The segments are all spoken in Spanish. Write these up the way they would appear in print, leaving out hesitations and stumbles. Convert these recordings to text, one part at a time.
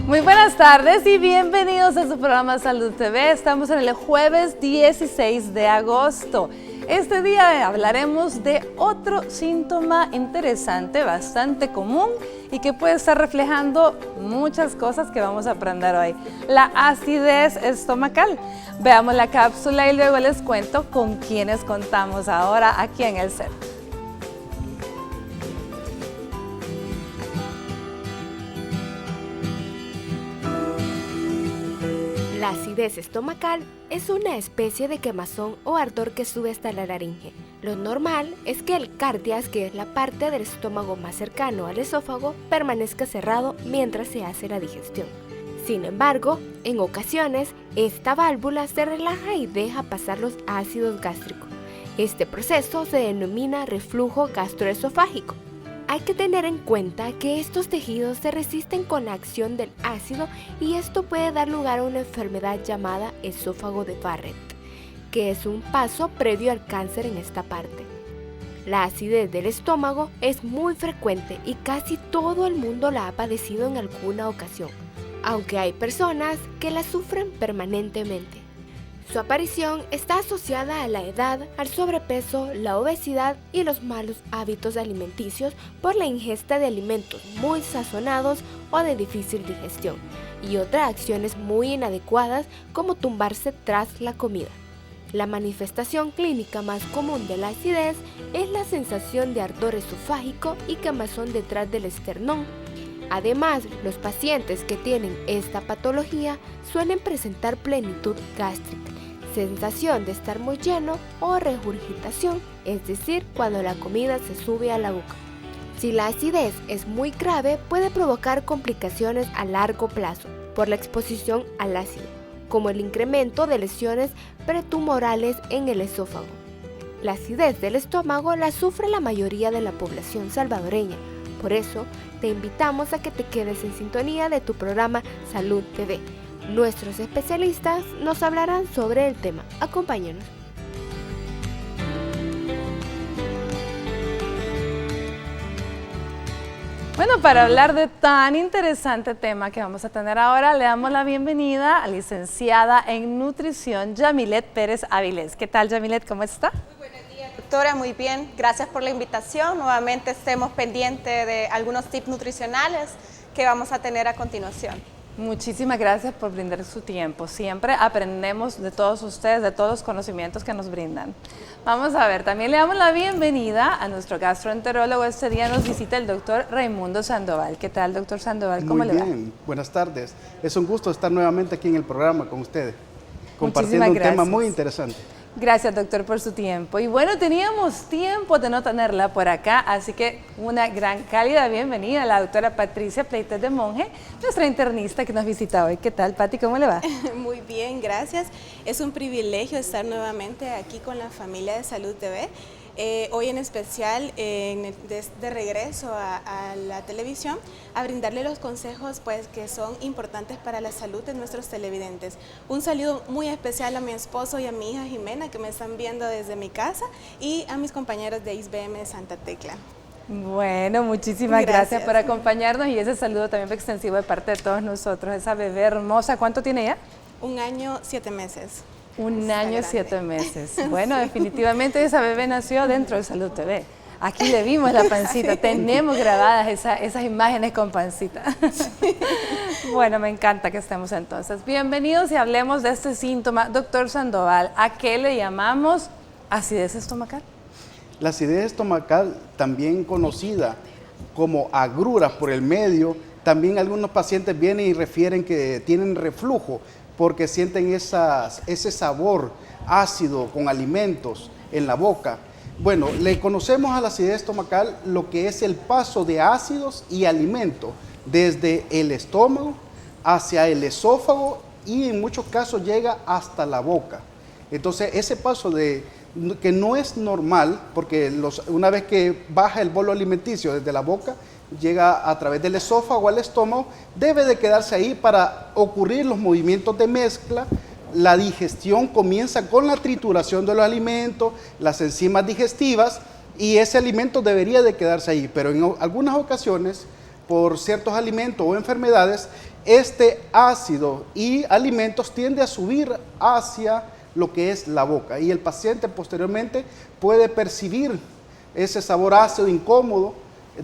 Muy buenas tardes y bienvenidos a su programa Salud TV. Estamos en el jueves 16 de agosto. Este día hablaremos de otro síntoma interesante, bastante común y que puede estar reflejando muchas cosas que vamos a aprender hoy. La acidez estomacal. Veamos la cápsula y luego les cuento con quiénes contamos ahora aquí en el set. La acidez estomacal es una especie de quemazón o ardor que sube hasta la laringe. Lo normal es que el cardias, que es la parte del estómago más cercano al esófago, permanezca cerrado mientras se hace la digestión. Sin embargo, en ocasiones, esta válvula se relaja y deja pasar los ácidos gástricos. Este proceso se denomina reflujo gastroesofágico. Hay que tener en cuenta que estos tejidos se resisten con la acción del ácido y esto puede dar lugar a una enfermedad llamada esófago de Barrett, que es un paso previo al cáncer en esta parte. La acidez del estómago es muy frecuente y casi todo el mundo la ha padecido en alguna ocasión, aunque hay personas que la sufren permanentemente. Su aparición está asociada a la edad, al sobrepeso, la obesidad y los malos hábitos alimenticios por la ingesta de alimentos muy sazonados o de difícil digestión y otras acciones muy inadecuadas como tumbarse tras la comida. La manifestación clínica más común de la acidez es la sensación de ardor esofágico y quemazón detrás del esternón. Además, los pacientes que tienen esta patología suelen presentar plenitud gástrica, sensación de estar muy lleno o regurgitación, es decir, cuando la comida se sube a la boca. Si la acidez es muy grave, puede provocar complicaciones a largo plazo por la exposición al ácido, como el incremento de lesiones pretumorales en el esófago. La acidez del estómago la sufre la mayoría de la población salvadoreña. Por eso, te invitamos a que te quedes en sintonía de tu programa Salud TV. Nuestros especialistas nos hablarán sobre el tema. Acompáñanos. Bueno, para hablar de tan interesante tema que vamos a tener ahora, le damos la bienvenida a licenciada en nutrición Yamilet Pérez Avilés. ¿Qué tal, Yamilet? ¿Cómo está? Doctora, muy bien, gracias por la invitación. Nuevamente estemos pendientes de algunos tips nutricionales que vamos a tener a continuación. Muchísimas gracias por brindar su tiempo. Siempre aprendemos de todos ustedes, de todos los conocimientos que nos brindan. Vamos a ver, también le damos la bienvenida a nuestro gastroenterólogo. Este día nos visita el doctor Raimundo Sandoval. ¿Qué tal, doctor Sandoval? ¿Cómo le va? Muy bien, buenas tardes. Es un gusto estar nuevamente aquí en el programa con ustedes, compartiendo un tema muy interesante. Gracias, doctor, por su tiempo. Y bueno, teníamos tiempo de no tenerla por acá, así que una gran cálida bienvenida a la doctora Patricia Pleites de Monge, nuestra internista que nos visita hoy. ¿Qué tal, Pati? ¿Cómo le va? Muy bien, gracias. Es un privilegio estar nuevamente aquí con la familia de Salud TV. Hoy en especial, de regreso a la televisión, a brindarle los consejos pues, que son importantes para la salud de nuestros televidentes. Un saludo muy especial a mi esposo y a mi hija Jimena, que me están viendo desde mi casa, y a mis compañeros de ISBM de Santa Tecla. Bueno, muchísimas gracias por acompañarnos y ese saludo también fue extensivo de parte de todos nosotros. Esa bebé hermosa, ¿cuánto tiene ya? 1 año, 7 meses. 1 año, 7 meses. Bueno, definitivamente esa bebé nació dentro de Salud TV. Aquí le vimos la pancita, sí. Tenemos grabadas esas imágenes con pancita. Sí. Bueno, me encanta que estemos entonces. Bienvenidos y hablemos de este síntoma. Doctor Sandoval, ¿a qué le llamamos acidez estomacal? La acidez estomacal, también conocida como agruras por el medio, también algunos pacientes vienen y refieren que tienen reflujo porque sienten ese sabor ácido con alimentos en la boca. Bueno, le conocemos a la acidez estomacal lo que es el paso de ácidos y alimentos desde el estómago hacia el esófago y en muchos casos llega hasta la boca. Entonces ese paso que no es normal, porque una vez que baja el bolo alimenticio desde la boca, llega a través del esófago al estómago, debe de quedarse ahí para ocurrir los movimientos de mezcla la digestión comienza con la trituración de los alimentos, las enzimas digestivas, y ese alimento debería de quedarse ahí, pero en algunas ocasiones, por ciertos alimentos o enfermedades, este ácido y alimentos tiende a subir hacia lo que es la boca, y el paciente posteriormente puede percibir ese sabor ácido incómodo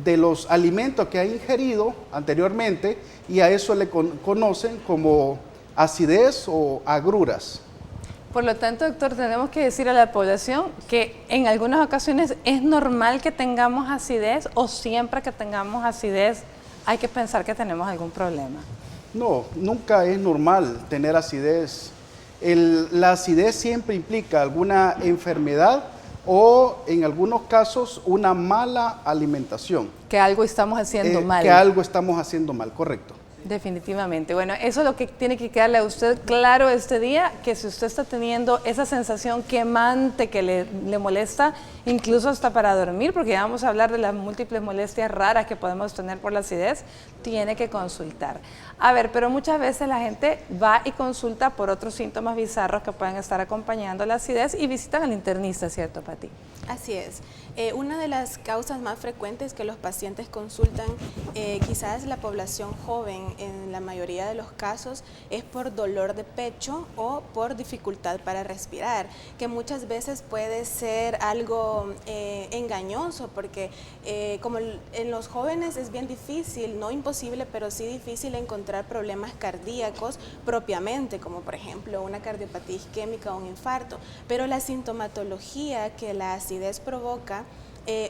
de los alimentos que ha ingerido anteriormente, y a eso le conocen como acidez o agruras. Por lo tanto, doctor, tenemos que decir a la población que en algunas ocasiones es normal que tengamos acidez, o siempre que tengamos acidez hay que pensar que tenemos algún problema. No, nunca es normal tener acidez. La acidez siempre implica alguna enfermedad o en algunos casos una mala alimentación. Que algo estamos haciendo mal. Que algo estamos haciendo mal, correcto. Definitivamente. Bueno, eso es lo que tiene que quedarle a usted claro este día, que si usted está teniendo esa sensación quemante que le molesta, incluso hasta para dormir, porque ya vamos a hablar de las múltiples molestias raras que podemos tener por la acidez, tiene que consultar. A ver, pero muchas veces la gente va y consulta por otros síntomas bizarros que pueden estar acompañando la acidez y visitan al internista, ¿cierto, Pati? Así es. Una de las causas más frecuentes que los pacientes consultan, quizás la población joven en la mayoría de los casos, es por dolor de pecho o por dificultad para respirar, que muchas veces puede ser algo engañoso, porque como en los jóvenes es bien difícil, no imposible, pero sí difícil encontrar problemas cardíacos propiamente, como por ejemplo una cardiopatía isquémica o un infarto, pero la sintomatología que la acidez provoca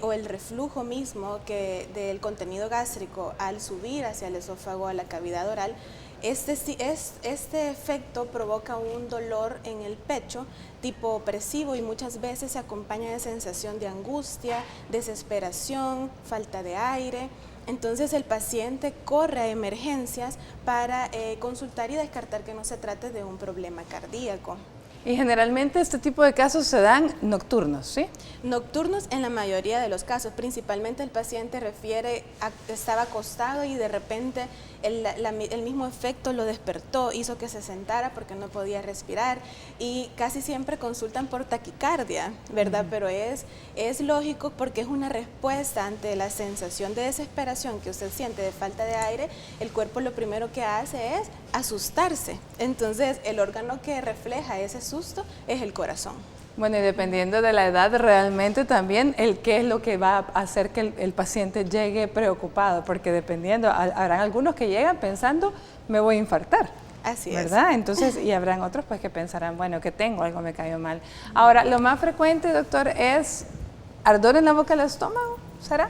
o el reflujo mismo del contenido gástrico al subir hacia el esófago, a la cavidad oral, este efecto provoca un dolor en el pecho tipo opresivo, y muchas veces se acompaña de sensación de angustia, desesperación, falta de aire. Entonces el paciente corre a emergencias para consultar y descartar que no se trate de un problema cardíaco. Y generalmente este tipo de casos se dan nocturnos, ¿sí? Nocturnos en la mayoría de los casos, principalmente el paciente refiere a que estaba acostado y de repente el mismo efecto lo despertó, hizo que se sentara porque no podía respirar, y casi siempre consultan por taquicardia, ¿verdad? Pero es lógico, porque es una respuesta ante la sensación de desesperación que usted siente de falta de aire. El cuerpo lo primero que hace es asustarse, entonces el órgano que refleja ese susto es el corazón. Bueno, y dependiendo de la edad realmente también qué es lo que va a hacer que el paciente llegue preocupado, porque dependiendo, habrán algunos que llegan pensando, me voy a infartar. Así ¿verdad? es. Entonces, y habrán otros pues que pensarán, bueno, que tengo, algo me cayó mal. Ahora, lo más frecuente, doctor, es ardor en la boca del estómago, ¿será?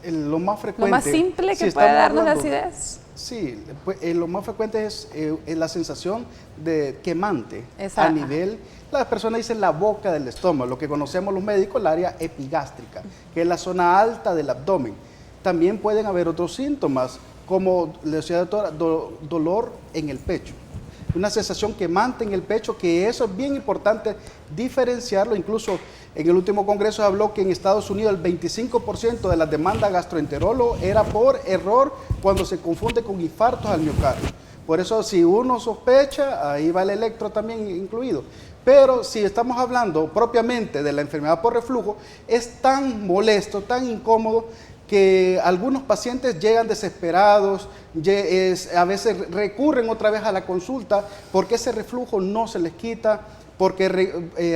Lo más frecuente. Lo más simple que puede darnos la acidez. Sí, pues, lo más frecuente es la sensación de quemante. Exacto. A nivel, las personas dicen la boca del estómago, lo que conocemos los médicos, el área epigástrica, que es la zona alta del abdomen. También pueden haber otros síntomas, como le decía la doctora, dolor en el pecho. Una sensación quemante en el pecho, que eso es bien importante diferenciarlo. Incluso en el último congreso se habló que en Estados Unidos el 25% de las demandas gastroenterólogos era por error cuando se confunde con infartos al miocardio. Por eso, si uno sospecha, ahí va el electro también incluido. Pero si estamos hablando propiamente de la enfermedad por reflujo, es tan molesto, tan incómodo, que algunos pacientes llegan desesperados, a veces recurren otra vez a la consulta porque ese reflujo no se les quita, porque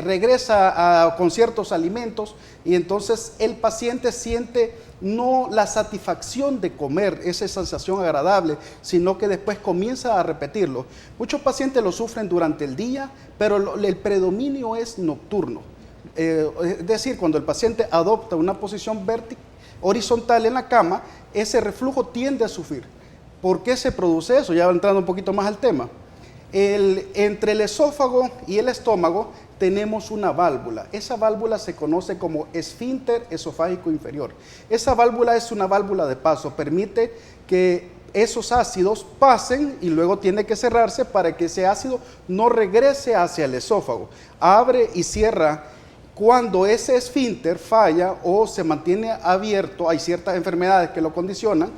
regresa con ciertos alimentos, y entonces el paciente siente no la satisfacción de comer, esa sensación agradable, sino que después comienza a repetirlo. Muchos pacientes lo sufren durante el día, pero el predominio es nocturno. Es decir, cuando el paciente adopta una posición horizontal en la cama, ese reflujo tiende a sufrir. ¿Por qué se produce eso? Ya entrando un poquito más al tema. Entre el esófago y el estómago tenemos una válvula. Esa válvula se conoce como esfínter esofágico inferior. Esa válvula es una válvula de paso, permite que esos ácidos pasen y luego tiene que cerrarse para que ese ácido no regrese hacia el esófago. Abre y cierra. Cuando ese esfínter falla o se mantiene abierto, hay ciertas enfermedades que lo condicionan,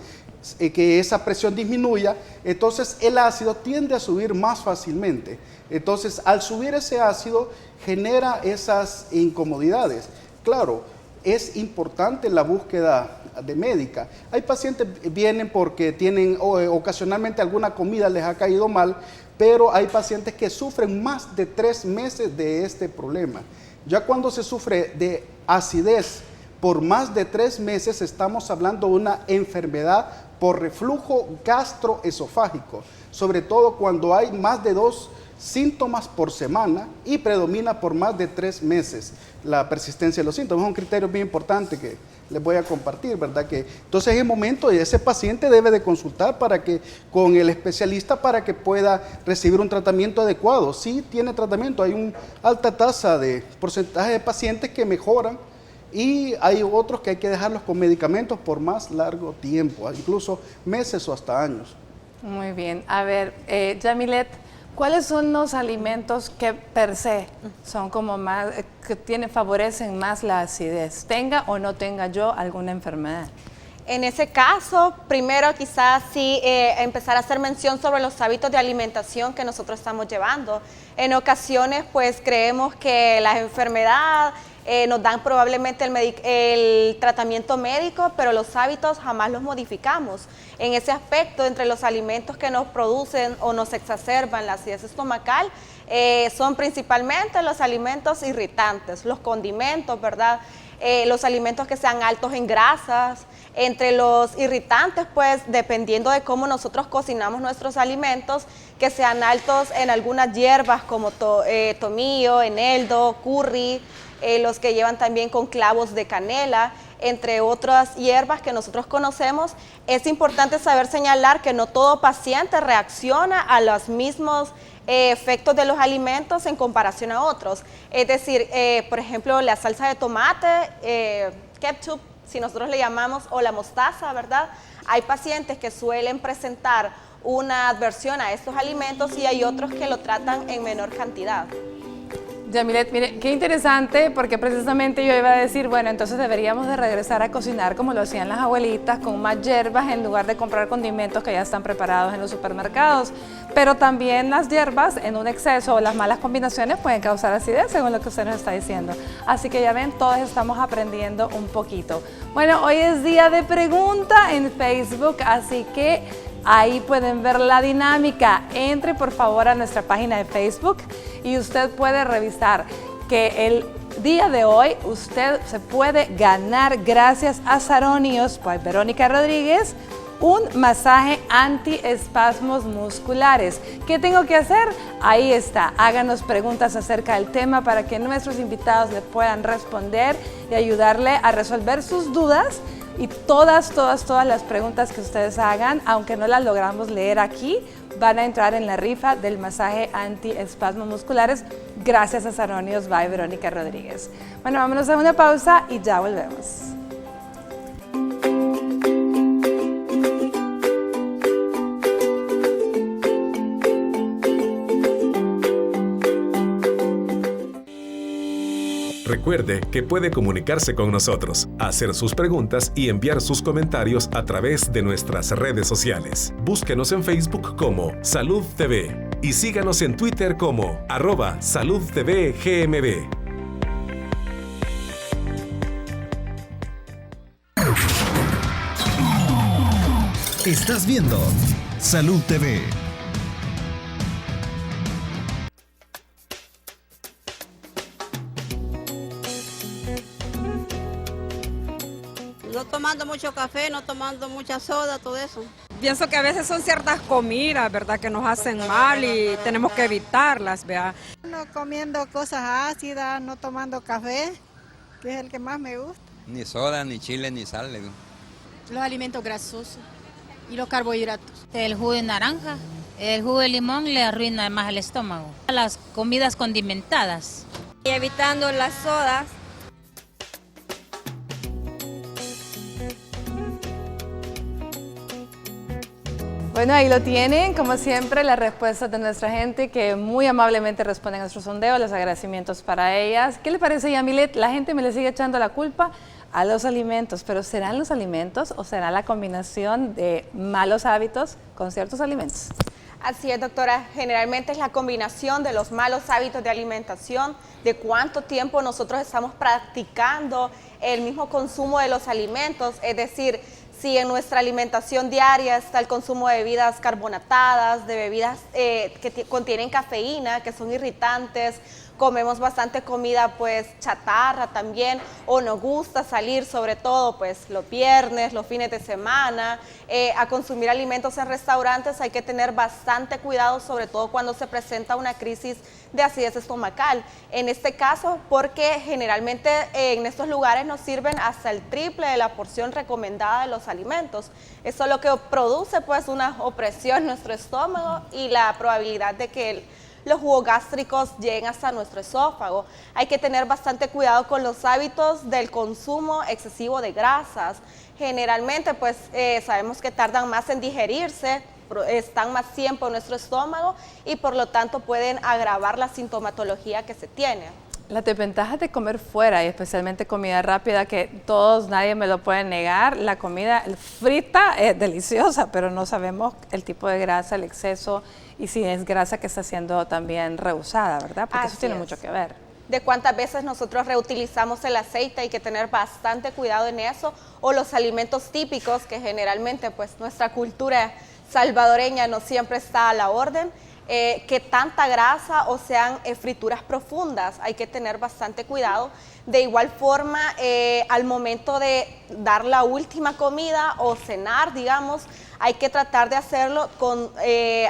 que esa presión disminuya, entonces el ácido tiende a subir más fácilmente. Entonces, al subir ese ácido, genera esas incomodidades. Claro, es importante la búsqueda de médica. Hay pacientes que vienen porque tienen ocasionalmente alguna comida les ha caído mal, pero hay pacientes que sufren más de 3 meses de este problema. Ya cuando se sufre de acidez por más de 3 meses, estamos hablando de una enfermedad por reflujo gastroesofágico, sobre todo cuando hay más de 2 síntomas por semana y predomina por más de 3 meses la persistencia de los síntomas. Es un criterio bien importante que les voy a compartir, ¿verdad? Que entonces en el momento ese paciente debe de consultar con el especialista para que pueda recibir un tratamiento adecuado. Sí tiene tratamiento, hay una alta tasa de porcentaje de pacientes que mejoran y hay otros que hay que dejarlos con medicamentos por más largo tiempo, incluso meses o hasta años. Muy bien. A ver, Yamilet, ¿cuáles son los alimentos que per se son como más, que favorecen más la acidez? Tenga o no tenga yo alguna enfermedad. En ese caso, primero quizás sí empezar a hacer mención sobre los hábitos de alimentación que nosotros estamos llevando. En ocasiones pues creemos que la enfermedad nos dan probablemente el tratamiento médico, pero los hábitos jamás los modificamos. En ese aspecto, entre los alimentos que nos producen o nos exacerban la acidez estomacal, son principalmente los alimentos irritantes, los condimentos, ¿verdad? Los alimentos que sean altos en grasas. Entre los irritantes, pues, dependiendo de cómo nosotros cocinamos nuestros alimentos, que sean altos en algunas hierbas como tomillo, eneldo, curry, los que llevan también con clavos de canela, entre otras hierbas que nosotros conocemos. Es importante saber señalar que no todo paciente reacciona a los mismos efectos de los alimentos en comparación a otros. Es decir, por ejemplo, la salsa de tomate, ketchup, si nosotros le llamamos, o la mostaza, ¿verdad? Hay pacientes que suelen presentar una adversión a estos alimentos y hay otros que lo tratan en menor cantidad. Yamilet, mire, qué interesante, porque precisamente yo iba a decir, bueno, entonces deberíamos de regresar a cocinar como lo hacían las abuelitas, con más hierbas en lugar de comprar condimentos que ya están preparados en los supermercados. Pero también las hierbas en un exceso o las malas combinaciones pueden causar acidez, según lo que usted nos está diciendo. Así que ya ven, todos estamos aprendiendo un poquito. Bueno, hoy es día de pregunta en Facebook, así que ahí pueden ver la dinámica. Entre por favor a nuestra página de Facebook y usted puede revisar que el día de hoy usted se puede ganar, gracias a Saronios by Verónica Rodríguez, un masaje antiespasmos musculares. ¿Qué tengo que hacer? Ahí está. Háganos preguntas acerca del tema para que nuestros invitados le puedan responder y ayudarle a resolver sus dudas. Y todas las preguntas que ustedes hagan, aunque no las logramos leer aquí, van a entrar en la rifa del masaje antiespasmos musculares, gracias a Saronios by Verónica Rodríguez. Bueno, vámonos a una pausa y ya volvemos. Recuerde que puede comunicarse con nosotros, hacer sus preguntas y enviar sus comentarios a través de nuestras redes sociales. Búsquenos en Facebook como Salud TV y síganos en Twitter como @SaludTVGMB. Estás viendo Salud TV. No tomando mucho café, no tomando mucha soda, todo eso. Pienso que a veces son ciertas comidas, ¿verdad?, que nos hacen mal y tenemos que evitarlas, ¿verdad? No comiendo cosas ácidas, no tomando café, que es el que más me gusta. Ni soda, ni chile, ni sal. Los alimentos grasosos y los carbohidratos. El jugo de naranja, el jugo de limón le arruina más el estómago. Las comidas condimentadas. Y evitando las sodas. Bueno, ahí lo tienen, como siempre, las respuestas de nuestra gente que muy amablemente responden a nuestro sondeo, los agradecimientos para ellas. ¿Qué le parece, Yamilet? La gente me le sigue echando la culpa a los alimentos, pero ¿serán los alimentos o será la combinación de malos hábitos con ciertos alimentos? Así es, doctora. Generalmente es la combinación de los malos hábitos de alimentación, de cuánto tiempo nosotros estamos practicando el mismo consumo de los alimentos, es decir, si en nuestra alimentación diaria está el consumo de bebidas carbonatadas, de bebidas que contienen cafeína, que son irritantes, comemos bastante comida pues chatarra también, o nos gusta salir sobre todo pues los viernes, los fines de semana, a consumir alimentos en restaurantes, hay que tener bastante cuidado, sobre todo cuando se presenta una crisis de acidez estomacal. En este caso, porque generalmente en estos lugares nos sirven hasta el triple de la porción recomendada de los alimentos. Eso lo que produce pues una opresión en nuestro estómago y la probabilidad de que los jugos gástricos lleguen hasta nuestro esófago. Hay que tener bastante cuidado con los hábitos del consumo excesivo de grasas. Generalmente pues sabemos que tardan más en digerirse, están más tiempo en nuestro estómago y por lo tanto pueden agravar la sintomatología que se tiene. Las desventajas de comer fuera y especialmente comida rápida, que todos, nadie me lo puede negar, la comida frita es deliciosa, pero no sabemos el tipo de grasa, el exceso y si es grasa que está siendo también reusada, ¿verdad? Porque eso tiene mucho que ver. De cuántas veces nosotros reutilizamos el aceite, hay que tener bastante cuidado en eso, o los alimentos típicos que generalmente pues nuestra cultura salvadoreña no siempre está a la orden. Que tanta grasa o sean frituras profundas, hay que tener bastante cuidado. De igual forma, al momento de dar la última comida o cenar, digamos, hay que tratar de hacerlo con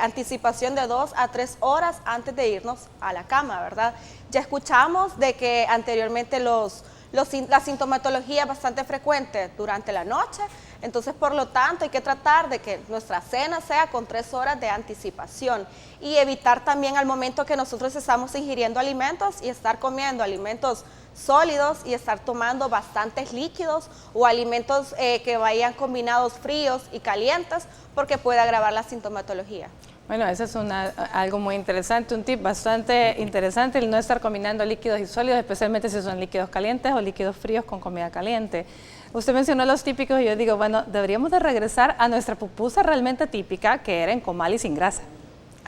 anticipación de 2 a 3 horas antes de irnos a la cama, ¿verdad? Ya escuchamos de que anteriormente la sintomatología es bastante frecuente durante la noche, entonces por lo tanto hay que tratar de que nuestra cena sea con 3 horas de anticipación y evitar también al momento que nosotros estamos ingiriendo alimentos y estar comiendo alimentos sólidos y estar tomando bastantes líquidos o alimentos que vayan combinados fríos y calientes porque puede agravar la sintomatología. Bueno, eso es algo muy interesante, un tip bastante interesante, el no estar combinando líquidos y sólidos, especialmente si son líquidos calientes o líquidos fríos con comida caliente. Usted mencionó los típicos y yo digo, bueno, deberíamos de regresar a nuestra pupusa realmente típica, que era en comal y sin grasa.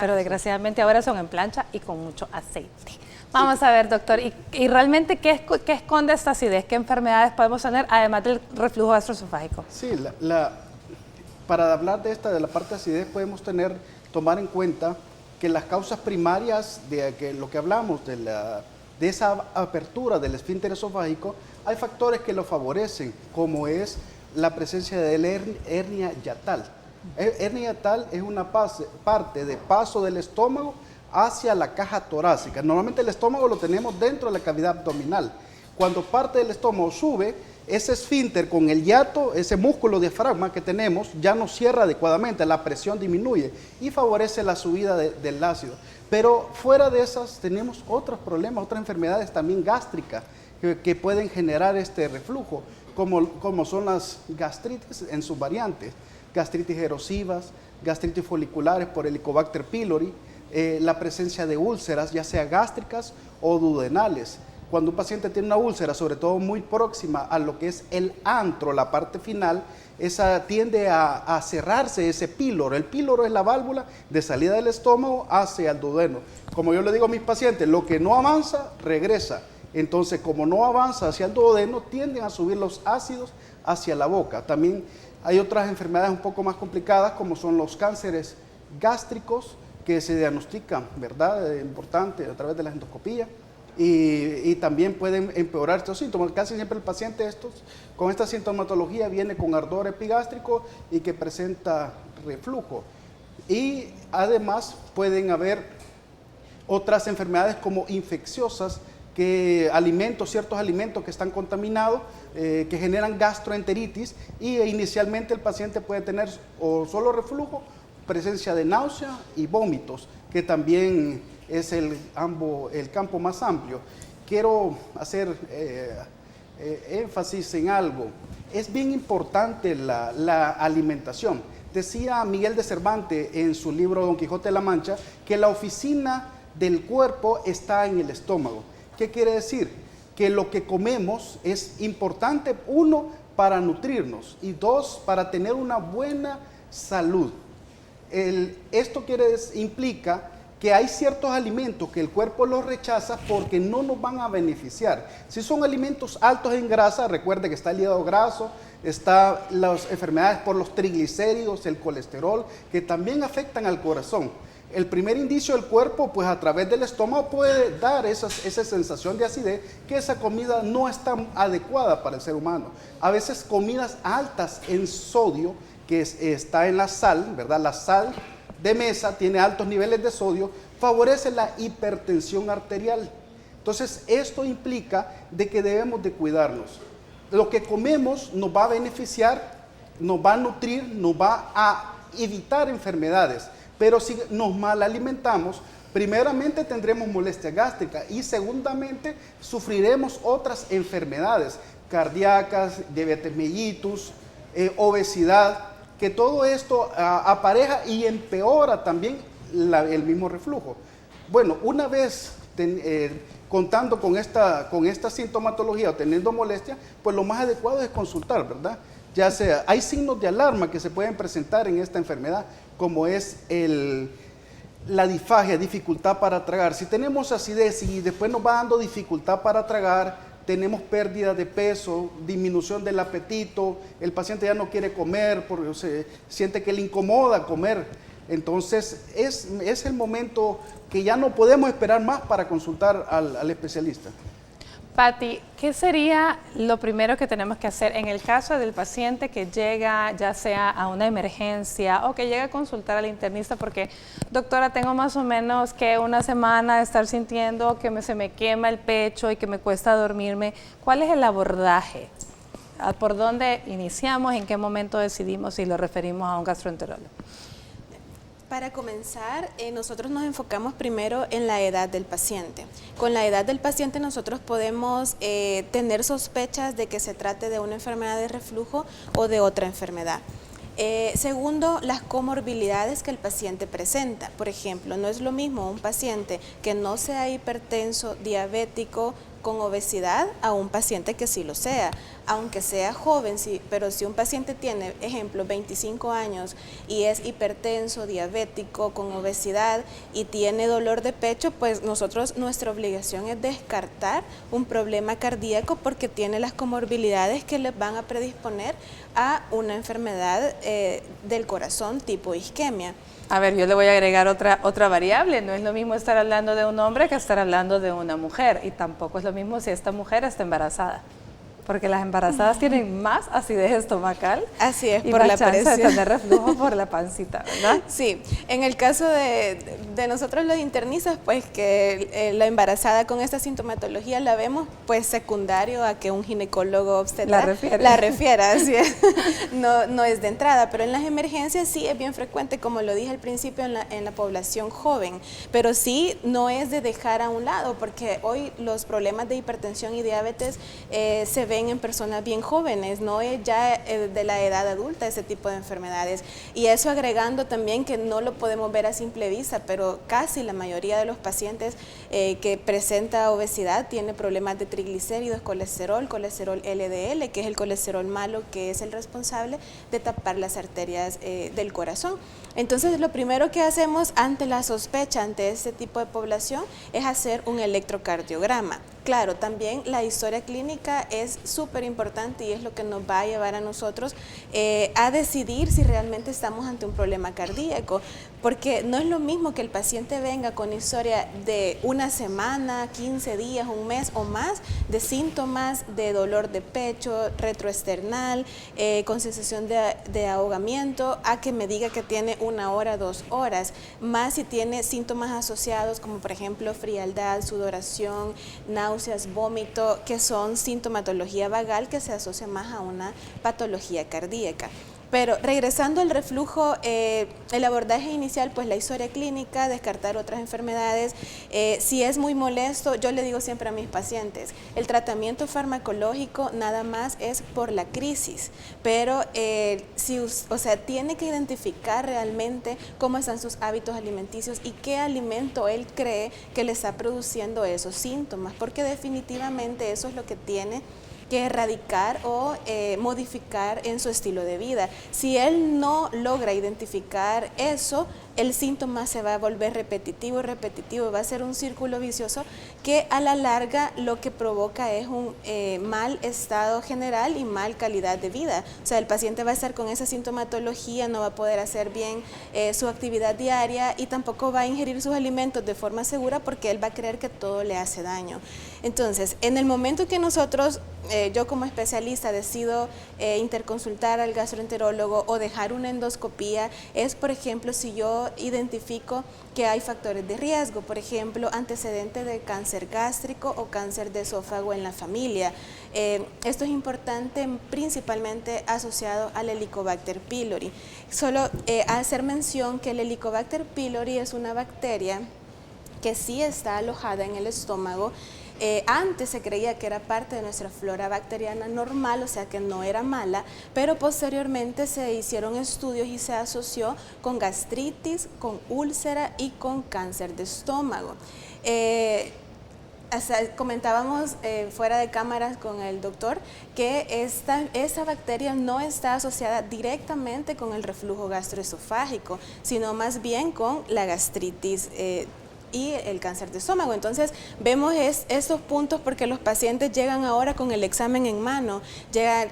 Pero desgraciadamente ahora son en plancha y con mucho aceite. Vamos a ver, doctor, ¿y realmente qué esconde esta acidez? ¿Qué enfermedades podemos tener, además del reflujo gastroesofágico? Sí, para hablar de la parte de acidez podemos tomar en cuenta que las causas primarias de lo que hablamos, de esa apertura del esfínter esofágico, hay factores que lo favorecen, como es la presencia de la hernia yatal. Hernia yatal es una parte de paso del estómago hacia la caja torácica. Normalmente el estómago lo tenemos dentro de la cavidad abdominal. Cuando parte del estómago sube, ese esfínter con el hiato, ese músculo diafragma que tenemos, ya no cierra adecuadamente, la presión disminuye y favorece la subida del ácido. Pero fuera de esas tenemos otros problemas, otras enfermedades también gástricas que pueden generar este reflujo, como son las gastritis en sus variantes, gastritis erosivas, gastritis foliculares por Helicobacter pylori, la presencia de úlceras, ya sea gástricas o duodenales. Cuando un paciente tiene una úlcera, sobre todo muy próxima a lo que es el antro, la parte final, esa tiende a cerrarse ese píloro. El píloro es la válvula de salida del estómago hacia el duodeno. Como yo le digo a mis pacientes, lo que no avanza, regresa. Entonces, como no avanza hacia el duodeno, tienden a subir los ácidos hacia la boca. También hay otras enfermedades un poco más complicadas, como son los cánceres gástricos, que se diagnostican, ¿verdad? Importante, a través de la endoscopía. Y también pueden empeorar estos síntomas. Casi siempre el paciente con esta sintomatología viene con ardor epigástrico y que presenta reflujo. Y además pueden haber otras enfermedades como infecciosas, ciertos alimentos que están contaminados, que generan gastroenteritis y inicialmente el paciente puede tener o solo reflujo, presencia de náusea y vómitos, que también es el campo más amplio. Quiero hacer énfasis en algo. Es bien importante la alimentación. Decía Miguel de Cervantes en su libro Don Quijote de la Mancha que la oficina del cuerpo está en el estómago. ¿Qué quiere decir? que lo que comemos es importante, uno, para nutrirnos y dos, para tener una buena salud. Esto implica que hay ciertos alimentos que el cuerpo los rechaza porque no nos van a beneficiar. Si son alimentos altos en grasa, recuerde que está el hígado graso, están las enfermedades por los triglicéridos, el colesterol, que también afectan al corazón. El primer indicio del cuerpo, pues a través del estómago puede dar esa sensación de acidez, que esa comida no está adecuada para el ser humano. A veces comidas altas en sodio, que está en la sal, ¿verdad? La sal de mesa tiene altos niveles de sodio, favorece la hipertensión arterial. Entonces, esto implica de que debemos de cuidarnos. Lo que comemos nos va a beneficiar, nos va a nutrir, nos va a evitar enfermedades. Pero si nos mal alimentamos, primeramente tendremos molestia gástrica y segundamente sufriremos otras enfermedades cardíacas, diabetes mellitus, obesidad, que todo esto apareja y empeora también el mismo reflujo. Bueno, una vez contando con esta sintomatología o teniendo molestia, pues lo más adecuado es consultar, ¿verdad? Ya sea, hay signos de alarma que se pueden presentar en esta enfermedad, como es la disfagia, dificultad para tragar. Si tenemos acidez y después nos va dando dificultad para tragar, tenemos pérdida de peso, disminución del apetito, el paciente ya no quiere comer porque se siente que le incomoda comer. Entonces es el momento que ya no podemos esperar más para consultar al especialista. Pati, ¿qué sería lo primero que tenemos que hacer en el caso del paciente que llega ya sea a una emergencia o que llega a consultar al internista? Porque, doctora, tengo más o menos que una semana de estar sintiendo que se me quema el pecho y que me cuesta dormirme. ¿Cuál es el abordaje? ¿Por dónde iniciamos? ¿En qué momento decidimos si lo referimos a un gastroenterólogo? Para comenzar, nosotros nos enfocamos primero en la edad del paciente. Con la edad del paciente nosotros podemos tener sospechas de que se trate de una enfermedad de reflujo o de otra enfermedad. Segundo, las comorbilidades que el paciente presenta. Por ejemplo, no es lo mismo un paciente que no sea hipertenso, diabético, con obesidad, a un paciente que sí lo sea, aunque sea joven, sí, pero si un paciente tiene, ejemplo, 25 años y es hipertenso, diabético, con obesidad y tiene dolor de pecho, pues nuestra obligación es descartar un problema cardíaco porque tiene las comorbilidades que les van a predisponer a una enfermedad del corazón tipo isquemia. A ver, yo le voy a agregar otra variable. No es lo mismo estar hablando de un hombre que estar hablando de una mujer. Y tampoco es lo mismo si esta mujer está embarazada. Porque las embarazadas tienen más acidez estomacal. Así es, y por más la chance presión. de tener reflujo por la pancita, ¿verdad? Sí, en el caso de nosotros los internistas, pues que la embarazada con esta sintomatología la vemos pues secundario a que un ginecólogo obstetra la refiera, así es. No es de entrada, pero en las emergencias sí es bien frecuente, como lo dije al principio, en la población joven, pero sí no es de dejar a un lado, porque hoy los problemas de hipertensión y diabetes se ven en personas bien jóvenes, no es ya de la edad adulta ese tipo de enfermedades. Y eso agregando también que no lo podemos ver a simple vista, pero casi la mayoría de los pacientes que presenta obesidad tiene problemas de triglicéridos, colesterol LDL, que es el colesterol malo, que es el responsable de tapar las arterias del corazón. Entonces, lo primero que hacemos ante la sospecha, ante este tipo de población, es hacer un electrocardiograma. Claro, también la historia clínica es súper importante y es lo que nos va a llevar a nosotros a decidir si realmente estamos ante un problema cardíaco, porque no es lo mismo que el paciente venga con historia de una semana, 15 días, un mes o más de síntomas de dolor de pecho, retroesternal, con sensación de ahogamiento, a que me diga que tiene 1 hora, 2 horas, más si tiene síntomas asociados como por ejemplo frialdad, sudoración, náuseas, vómito, que son sintomatología vagal que se asocia más a una patología cardíaca. Pero regresando al reflujo, el abordaje inicial, pues la historia clínica, descartar otras enfermedades. Si es muy molesto, yo le digo siempre a mis pacientes, el tratamiento farmacológico nada más es por la crisis, pero tiene que identificar realmente cómo están sus hábitos alimenticios y qué alimento él cree que le está produciendo esos síntomas, porque definitivamente eso es lo que tiene que erradicar o modificar en su estilo de vida. Si él no logra identificar eso, el síntoma se va a volver repetitivo y repetitivo, va a ser un círculo vicioso que a la larga lo que provoca es un mal estado general y mal calidad de vida. O sea, el paciente va a estar con esa sintomatología, no va a poder hacer bien su actividad diaria y tampoco va a ingerir sus alimentos de forma segura porque él va a creer que todo le hace daño. Entonces, en el momento que nosotros, yo como especialista decido interconsultar al gastroenterólogo o dejar una endoscopía, es por ejemplo si yo identifico que hay factores de riesgo, por ejemplo, antecedente de cáncer gástrico o cáncer de esófago en la familia. Esto es importante principalmente asociado al Helicobacter pylori. Solo hacer mención que el Helicobacter pylori es una bacteria que sí está alojada en el estómago. Antes se creía que era parte de nuestra flora bacteriana normal, o sea que no era mala, pero posteriormente se hicieron estudios y se asoció con gastritis, con úlcera y con cáncer de estómago. Comentábamos fuera de cámaras con el doctor que esa bacteria no está asociada directamente con el reflujo gastroesofágico, sino más bien con la gastritis y el cáncer de estómago. Entonces vemos estos puntos porque los pacientes llegan ahora con el examen en mano,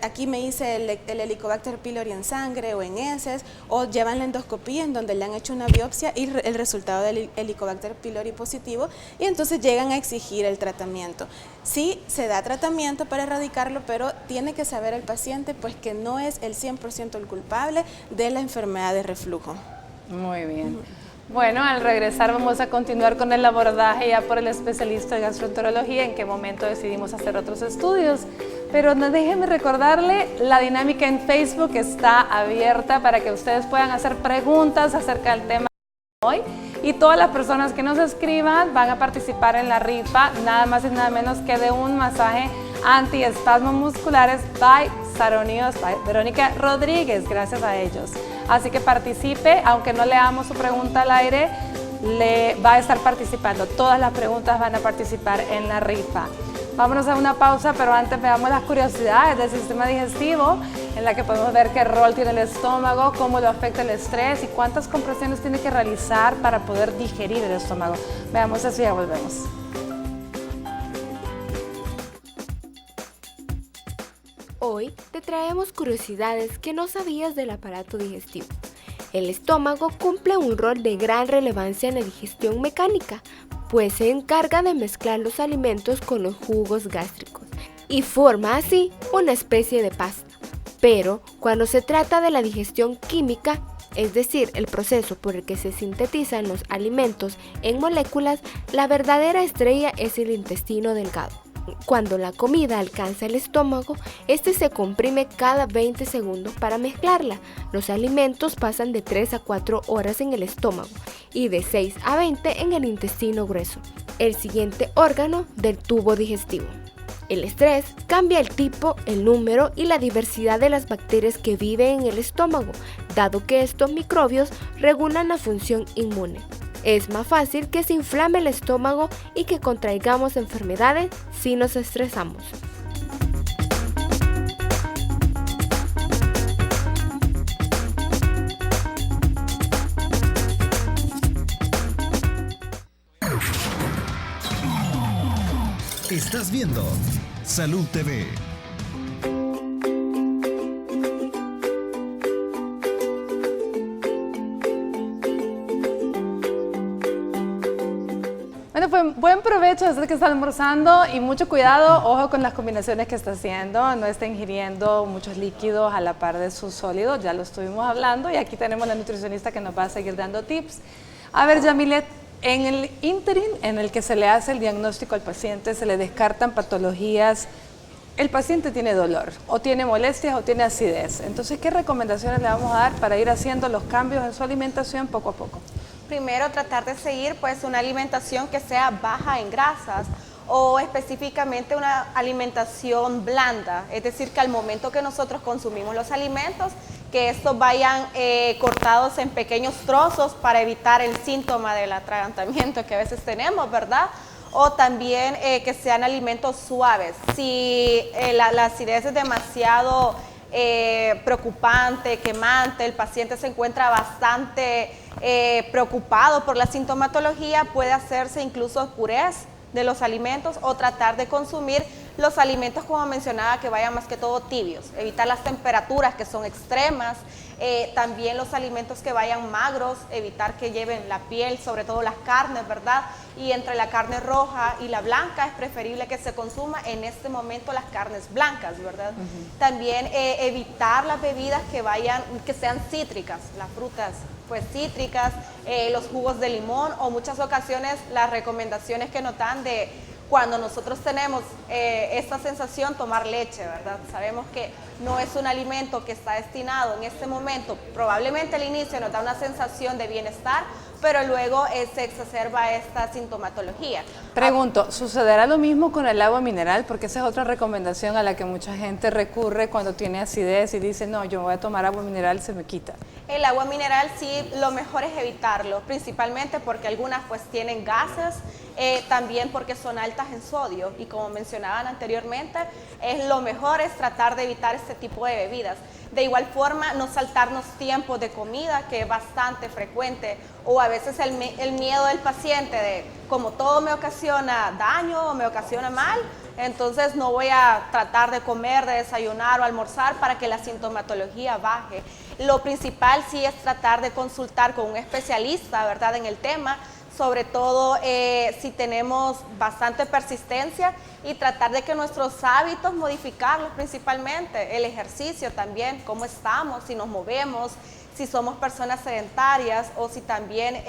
aquí me hice el Helicobacter pylori en sangre o en heces, o llevan la endoscopía en donde le han hecho una biopsia y el resultado del Helicobacter pylori positivo, y entonces llegan a exigir el tratamiento. Sí, se da tratamiento para erradicarlo, pero tiene que saber el paciente pues que no es el 100% el culpable de la enfermedad de reflujo. Muy bien. Bueno, al regresar vamos a continuar con el abordaje ya por el especialista de gastroenterología, en qué momento decidimos hacer otros estudios. Pero no, déjenme recordarle, la dinámica en Facebook está abierta para que ustedes puedan hacer preguntas acerca del tema de hoy. Y todas las personas que nos escriban van a participar en la rifa, nada más y nada menos que de un masaje antiespasmos musculares by Saronios, by Verónica Rodríguez, gracias a ellos. Así que participe, aunque no leamos su pregunta al aire, le va a estar participando. Todas las preguntas van a participar en la rifa. Vámonos a una pausa, pero antes veamos las curiosidades del sistema digestivo, en la que podemos ver qué rol tiene el estómago, cómo lo afecta el estrés y cuántas compresiones tiene que realizar para poder digerir el estómago. Veamos eso y ya volvemos. Hoy te traemos curiosidades que no sabías del aparato digestivo. El estómago cumple un rol de gran relevancia en la digestión mecánica, pues se encarga de mezclar los alimentos con los jugos gástricos y forma así una especie de pasta. Pero cuando se trata de la digestión química, es decir, el proceso por el que se sintetizan los alimentos en moléculas, la verdadera estrella es el intestino delgado. Cuando la comida alcanza el estómago, este se comprime cada 20 segundos para mezclarla. Los alimentos pasan de 3 a 4 horas en el estómago y de 6 a 20 en el intestino grueso, el siguiente órgano del tubo digestivo. El estrés cambia el tipo, el número y la diversidad de las bacterias que viven en el estómago, dado que estos microbios regulan la función inmune. Es más fácil que se inflame el estómago y que contraigamos enfermedades si nos estresamos. Estás viendo Salud TV. Bueno, pues buen provecho desde que está almorzando y mucho cuidado, ojo con las combinaciones que está haciendo, no está ingiriendo muchos líquidos a la par de sus sólidos, ya lo estuvimos hablando y aquí tenemos la nutricionista que nos va a seguir dando tips. A ver, Yamilet, en el ínterin en el que se le hace el diagnóstico al paciente, se le descartan patologías El paciente tiene dolor, o tiene molestias, o tiene acidez. Entonces, ¿qué recomendaciones le vamos a dar para ir haciendo los cambios en su alimentación poco a poco? Primero, tratar de seguir pues una alimentación que sea baja en grasas o específicamente una alimentación blanda, es decir, que al momento que nosotros consumimos los alimentos, que estos vayan cortados en pequeños trozos para evitar el síntoma del atragantamiento que a veces tenemos, ¿verdad? O también que sean alimentos suaves. Si la acidez es demasiado preocupante, quemante, el paciente se encuentra bastante preocupado por la sintomatología, puede hacerse incluso purés de los alimentos o tratar de consumir los alimentos, como mencionaba, que vayan más que todo tibios, evitar las temperaturas que son extremas, también los alimentos que vayan magros, evitar que lleven la piel, sobre todo las carnes, ¿verdad? Y entre la carne roja y la blanca es preferible que se consuma en este momento las carnes blancas, ¿verdad? También evitar las bebidas que sean cítricas, las frutas pues cítricas, los jugos de limón, o muchas ocasiones las recomendaciones que nos dan de cuando nosotros tenemos esta sensación, tomar leche, ¿verdad? Sabemos que no es un alimento que está destinado en este momento, probablemente al inicio nos da una sensación de bienestar, pero luego se exacerba esta sintomatología. Pregunto, ¿sucederá lo mismo con el agua mineral? Porque esa es otra recomendación a la que mucha gente recurre cuando tiene acidez y dice, no, yo voy a tomar agua mineral, se me quita. El agua mineral sí, lo mejor es evitarlo, principalmente porque algunas pues tienen gases, también porque son altas en sodio, y como mencionaban anteriormente, lo mejor es tratar de evitar este tipo de bebidas. De igual forma, no saltarnos tiempos de comida, que es bastante frecuente, o a veces el miedo del paciente de, como todo me ocasiona daño o me ocasiona mal, entonces no voy a tratar de comer, de desayunar o almorzar para que la sintomatología baje. Lo principal sí es tratar de consultar con un especialista, ¿verdad?, en el tema, sobre todo si tenemos bastante persistencia, y tratar de que nuestros hábitos modificarlos, principalmente el ejercicio también, cómo estamos, si nos movemos, si somos personas sedentarias o si también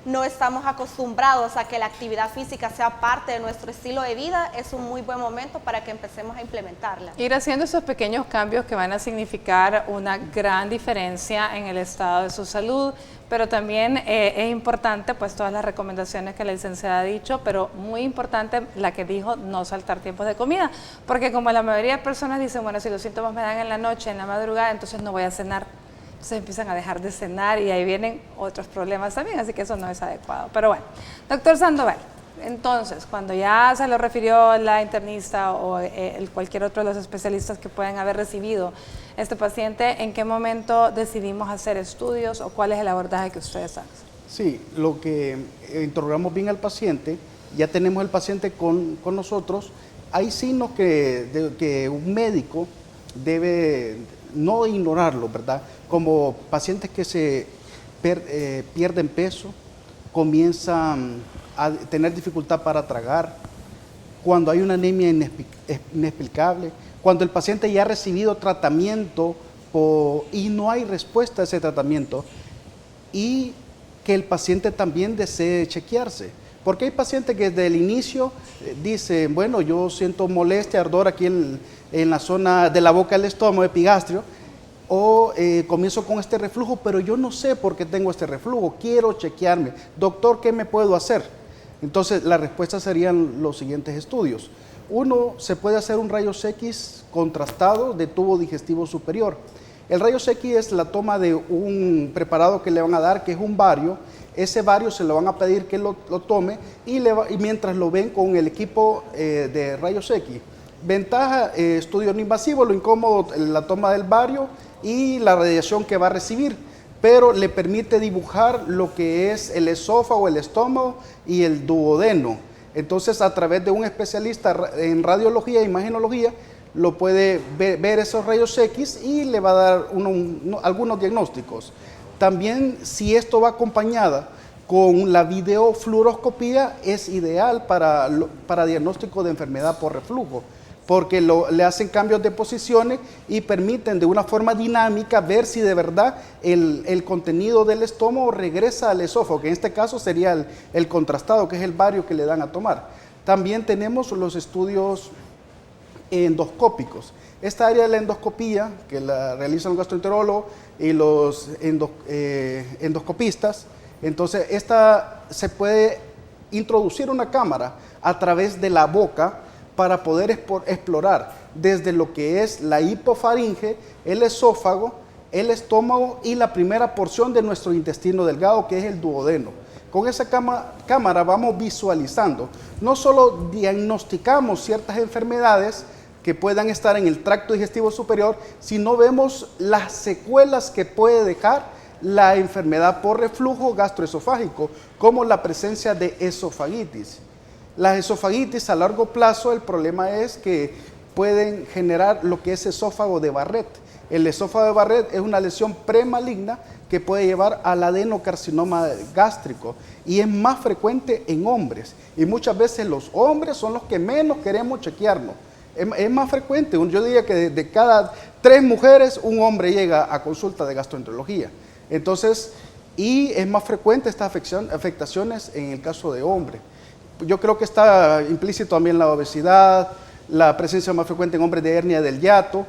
no estamos acostumbrados a que la actividad física sea parte de nuestro estilo de vida, es un muy buen momento para que empecemos a implementarla. Ir haciendo esos pequeños cambios que van a significar una gran diferencia en el estado de su salud, pero también es importante pues todas las recomendaciones que la licenciada ha dicho, pero muy importante la que dijo, no saltar tiempos de comida, porque como la mayoría de personas dicen, bueno, si los síntomas me dan en la noche, en la madrugada, entonces no voy a cenar. Entonces empiezan a dejar de cenar y ahí vienen otros problemas también, así que eso no es adecuado. Pero bueno, doctor Sandoval, entonces, cuando ya se lo refirió la internista o cualquier otro de los especialistas que pueden haber recibido este paciente, ¿en qué momento decidimos hacer estudios o cuál es el abordaje que ustedes hacen? Sí, lo que interrogamos bien al paciente, ya tenemos el paciente con nosotros, hay signos que un médico debe no ignorarlo, ¿verdad? Como pacientes que se pierden peso, comienzan a tener dificultad para tragar, cuando hay una anemia inexplicable, cuando el paciente ya ha recibido tratamiento y no hay respuesta a ese tratamiento, y que el paciente también desee chequearse. Porque hay pacientes que desde el inicio dicen, bueno, yo siento molestia, ardor aquí en la zona de la boca del estómago, epigastrio, o comienzo con este reflujo, pero yo no sé por qué tengo este reflujo, quiero chequearme. Doctor, ¿qué me puedo hacer? Entonces, la respuesta serían los siguientes estudios. Uno, se puede hacer un rayos X contrastado de tubo digestivo superior. El rayos X es la toma de un preparado que le van a dar, que es un bario. Ese bario se lo van a pedir que lo tome y mientras lo ven con el equipo de rayos X. Ventaja, estudio no invasivo, lo incómodo, la toma del bario y la radiación que va a recibir, pero le permite dibujar lo que es el esófago, el estómago y el duodeno. Entonces, a través de un especialista en radiología e imagenología, lo puede ver esos rayos X y le va a dar algunos diagnósticos. También, si esto va acompañada con la videofluoroscopía, es ideal para diagnóstico de enfermedad por reflujo, porque le hacen cambios de posiciones y permiten de una forma dinámica ver si de verdad el contenido del estómago regresa al esófago, que en este caso sería el contrastado, que es el bario que le dan a tomar. También tenemos los estudios endoscópicos. Esta área de la endoscopía, que la realizan los gastroenterólogos y los endoscopistas, entonces esta se puede introducir una cámara a través de la boca para poder explorar desde lo que es la hipofaringe, el esófago, el estómago y la primera porción de nuestro intestino delgado, que es el duodeno. Con esa cámara vamos visualizando, no solo diagnosticamos ciertas enfermedades que puedan estar en el tracto digestivo superior, sino vemos las secuelas que puede dejar la enfermedad por reflujo gastroesofágico, como la presencia de esofagitis. Las esofagitis a largo plazo, el problema es que pueden generar lo que es esófago de Barrett. El esófago de Barrett es una lesión premaligna que puede llevar al adenocarcinoma gástrico y es más frecuente en hombres. Y muchas veces los hombres son los que menos queremos chequearnos. Es más frecuente, yo diría que de cada 3 mujeres, un hombre llega a consulta de gastroenterología. Entonces, y es más frecuente estas afectaciones en el caso de hombres. Yo creo que está implícito también la obesidad, la presencia más frecuente en hombres de hernia del hiato,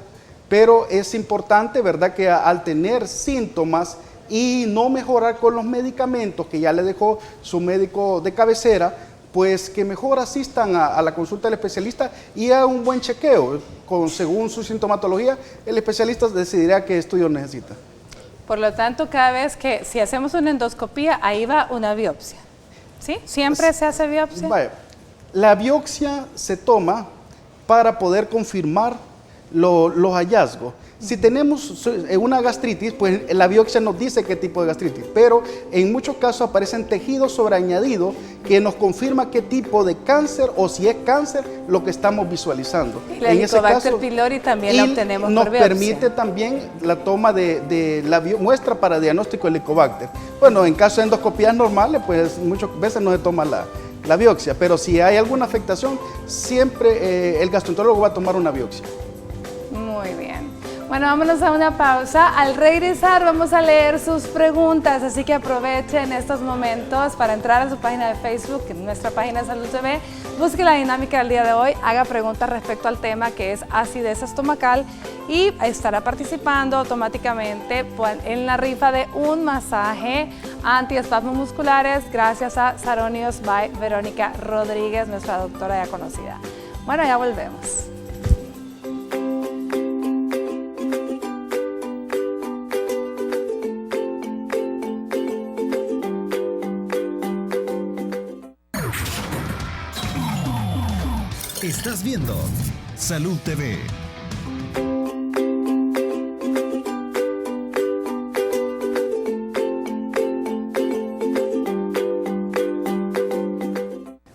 pero es importante, ¿verdad?, que al tener síntomas y no mejorar con los medicamentos que ya le dejó su médico de cabecera, pues que mejor asistan a la consulta del especialista y hagan un buen chequeo. Según su sintomatología, el especialista decidirá qué estudio necesita. Por lo tanto, cada vez que si hacemos una endoscopía, ahí va una biopsia. ¿Sí? ¿Siempre se hace biopsia? Vaya, la biopsia se toma para poder confirmar los hallazgos. Si tenemos una gastritis, pues la biopsia nos dice qué tipo de gastritis, pero en muchos casos aparecen tejidos sobreañadidos que nos confirma qué tipo de cáncer o si es cáncer lo que estamos visualizando. Y la Helicobacter pylori también la obtenemos nos por biopsia. Permite también la toma de la muestra para diagnóstico de Helicobacter. Bueno, en caso de endoscopías normales, pues muchas veces no se toma la biopsia, pero si hay alguna afectación, siempre el gastroenterólogo va a tomar una biopsia. Muy bien. Bueno, vámonos a una pausa. Al regresar vamos a leer sus preguntas, así que aprovechen estos momentos para entrar a su página de Facebook, en nuestra página de Salud TV, busque la dinámica del día de hoy, haga preguntas respecto al tema que es acidez estomacal y estará participando automáticamente en la rifa de un masaje antiespasmos musculares gracias a Saronios by Verónica Rodríguez, nuestra doctora ya conocida. Bueno, ya volvemos. Estás viendo Salud TV.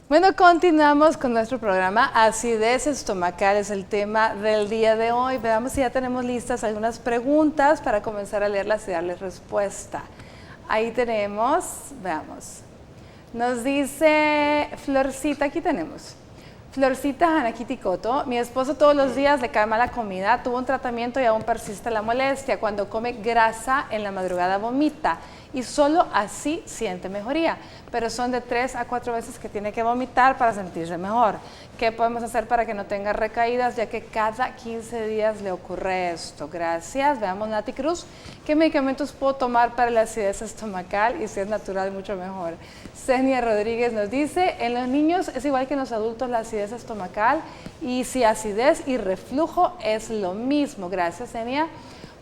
Bueno, continuamos con nuestro programa. Acidez estomacal es el tema del día de hoy. Veamos si ya tenemos listas algunas preguntas para comenzar a leerlas y darles respuesta. Ahí tenemos, veamos. Nos dice Florcita, aquí tenemos. Florcita Hanakitikoto, mi esposo todos los días le cae mala comida, tuvo un tratamiento y aún persiste la molestia. Cuando come grasa en la madrugada vomita y solo así siente mejoría, pero son de 3 a 4 veces que tiene que vomitar para sentirse mejor. ¿Qué podemos hacer para que no tenga recaídas, ya que cada 15 días le ocurre esto? Gracias. Veamos, Nati Cruz, ¿qué medicamentos puedo tomar para la acidez estomacal? Y si es natural, mucho mejor. Senia Rodríguez nos dice, en los niños es igual que en los adultos la acidez estomacal y si acidez y reflujo es lo mismo. Gracias, Senia.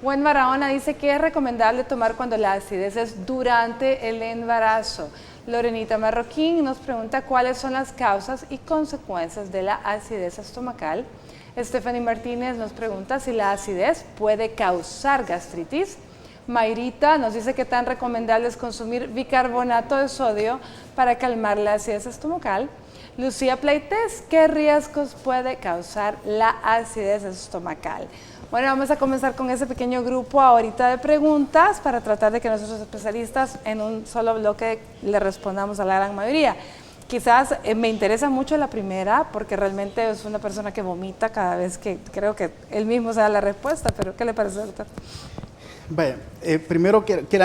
Buen Barahona dice que es recomendable tomar cuando la acidez es durante el embarazo. Lorenita Marroquín nos pregunta cuáles son las causas y consecuencias de la acidez estomacal. Stephanie Martínez nos pregunta si la acidez puede causar gastritis. Mayrita nos dice que tan recomendable es consumir bicarbonato de sodio para calmar la acidez estomacal. Lucía Pleites, ¿qué riesgos puede causar la acidez estomacal? Bueno, vamos a comenzar con ese pequeño grupo ahorita de preguntas para tratar de que nuestros especialistas en un solo bloque le respondamos a la gran mayoría. Quizás me interesa mucho la primera porque realmente es una persona que vomita cada vez que creo que él mismo se da la respuesta, pero ¿qué le parece, doctor? Vaya, primero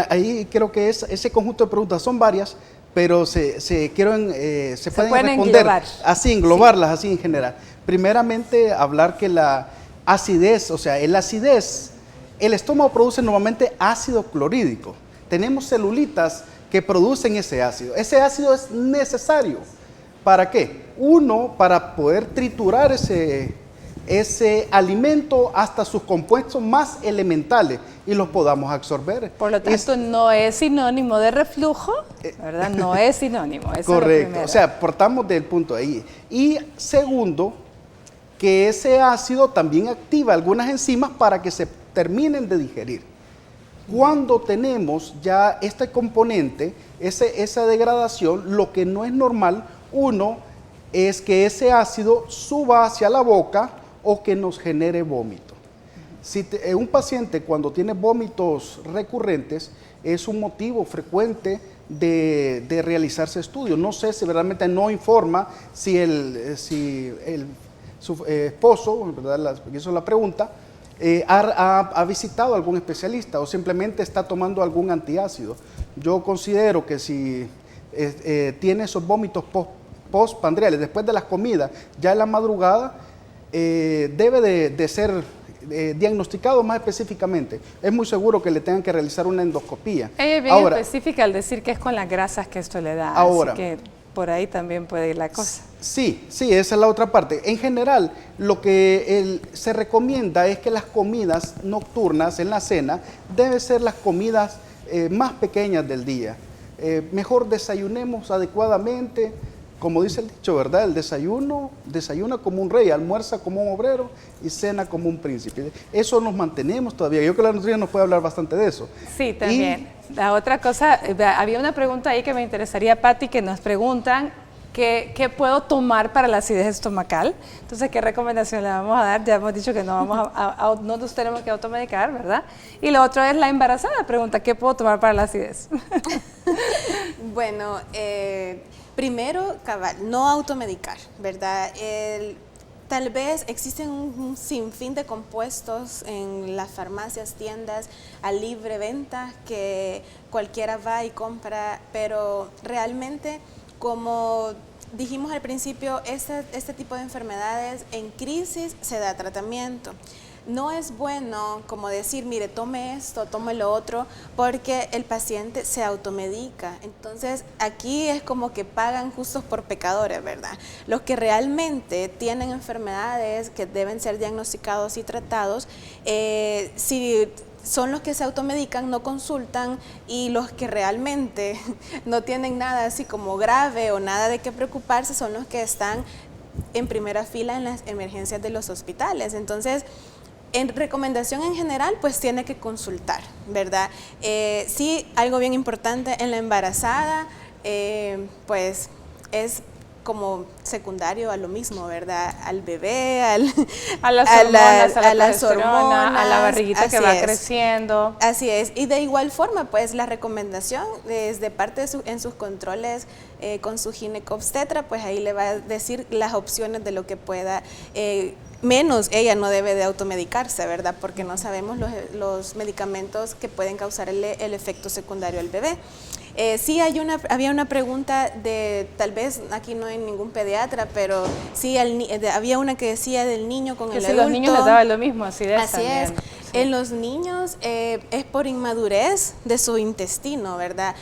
ahí creo que ese conjunto de preguntas son varias, pero se pueden responder englobar. así, englobarlas así en general. Primeramente, hablar que la acidez, o sea, el estómago produce normalmente ácido clorhídrico. Tenemos celulitas que producen ese ácido. Ese ácido es necesario. ¿Para qué? Uno, para poder triturar ese alimento hasta sus compuestos más elementales y los podamos absorber. Por lo tanto, no es sinónimo de reflujo, ¿verdad? No es sinónimo. Eso correcto, o sea, partamos del punto ahí. Y segundo, que ese ácido también activa algunas enzimas para que se terminen de digerir. Cuando tenemos ya este componente, esa degradación, lo que no es normal, uno, es que ese ácido suba hacia la boca o que nos genere vómito. Si un paciente cuando tiene vómitos recurrentes es un motivo frecuente de realizarse estudios. No sé si realmente no informa si su esposo, ¿verdad? Hizo la pregunta, ha visitado a algún especialista o simplemente está tomando algún antiácido. Yo considero que si tiene esos vómitos postprandiales, después de las comidas, ya en la madrugada, debe de ser diagnosticado más específicamente. Es muy seguro que le tengan que realizar una endoscopía. Ella es bien específica al decir que es con las grasas que esto le da, así que por ahí también puede ir la cosa. Sí, esa es la otra parte. En general, lo que se recomienda es que las comidas nocturnas en la cena deben ser las comidas más pequeñas del día. Mejor desayunemos adecuadamente, como dice el dicho, ¿verdad? El desayuna como un rey, almuerza como un obrero y cena como un príncipe. Eso nos mantenemos todavía. Yo creo que la nutrición nos puede hablar bastante de eso. Sí, también. La otra cosa, había una pregunta ahí que me interesaría, Patti, que nos preguntan ¿qué puedo tomar para la acidez estomacal? Entonces, ¿qué recomendación le vamos a dar? Ya hemos dicho que no no nos tenemos que automedicar, ¿verdad? Y lo otro es la embarazada, pregunta, ¿qué puedo tomar para la acidez? Bueno, primero, no automedicar, ¿verdad? Tal vez existen un sinfín de compuestos en las farmacias, tiendas, a libre venta, que cualquiera va y compra, pero realmente, como dijimos al principio, este tipo de enfermedades en crisis se da tratamiento. No es bueno como decir, mire, tome esto, tome lo otro, porque el paciente se automedica. Entonces, aquí es como que pagan justos por pecadores, ¿verdad? Los que realmente tienen enfermedades que deben ser diagnosticados y tratados, si son los que se automedican, no consultan, y los que realmente no tienen nada así como grave o nada de qué preocuparse son los que están en primera fila en las emergencias de los hospitales. Entonces, en recomendación en general, pues tiene que consultar, ¿verdad? Sí, algo bien importante en la embarazada, pues es como secundario a lo mismo, ¿verdad? Al bebé, a las hormonas, a la barriguita que va creciendo. Así es, y de igual forma, pues la recomendación es de parte en sus controles con su ginecobstetra, pues ahí le va a decir las opciones de lo que pueda, menos ella no debe de automedicarse, ¿verdad? Porque no sabemos los medicamentos que pueden causar el efecto secundario al bebé. Sí, había una pregunta de, tal vez aquí no hay ningún pediatra, pero sí había una que decía del niño con el adulto. Que si los niños les daba lo mismo, acidez Así también. es. Sí. En los niños es por inmadurez de su intestino, ¿verdad?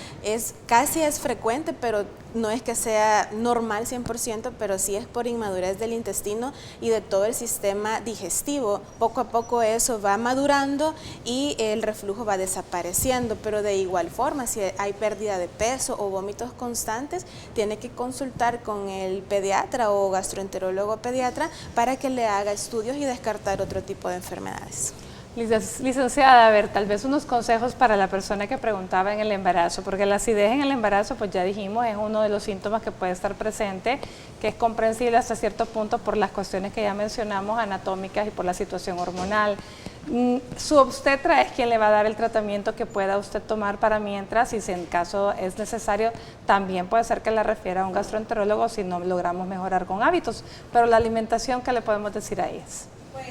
Casi es frecuente, pero no es que sea normal 100%, pero sí es por inmadurez del intestino y de todo el sistema digestivo. Poco a poco eso va madurando y el reflujo va desapareciendo, pero de igual forma, si hay pérdida de peso o vómitos constantes, tiene que consultar con el pediatra o gastroenterólogo pediatra para que le haga estudios y descartar otro tipo de enfermedades. Licenciada, a ver, tal vez unos consejos para la persona que preguntaba en el embarazo, porque la acidez en el embarazo, pues ya dijimos, es uno de los síntomas que puede estar presente, que es comprensible hasta cierto punto por las cuestiones que ya mencionamos, anatómicas y por la situación hormonal. Su obstetra es quien le va a dar el tratamiento que pueda usted tomar para mientras, y si en caso es necesario, también puede ser que la refiera a un gastroenterólogo si no logramos mejorar con hábitos, pero la alimentación, ¿qué le podemos decir ahí? Pues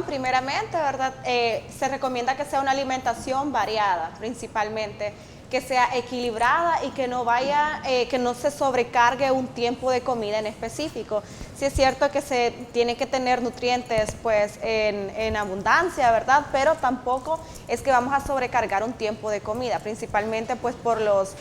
primeramente, ¿verdad? Se recomienda que sea una alimentación variada, principalmente. que sea equilibrada y que no vaya, que no se sobrecargue un tiempo de comida en específico. Sí es cierto que se tiene que tener nutrientes pues en abundancia, ¿verdad? Pero tampoco es que vamos a sobrecargar un tiempo de comida, principalmente pues por los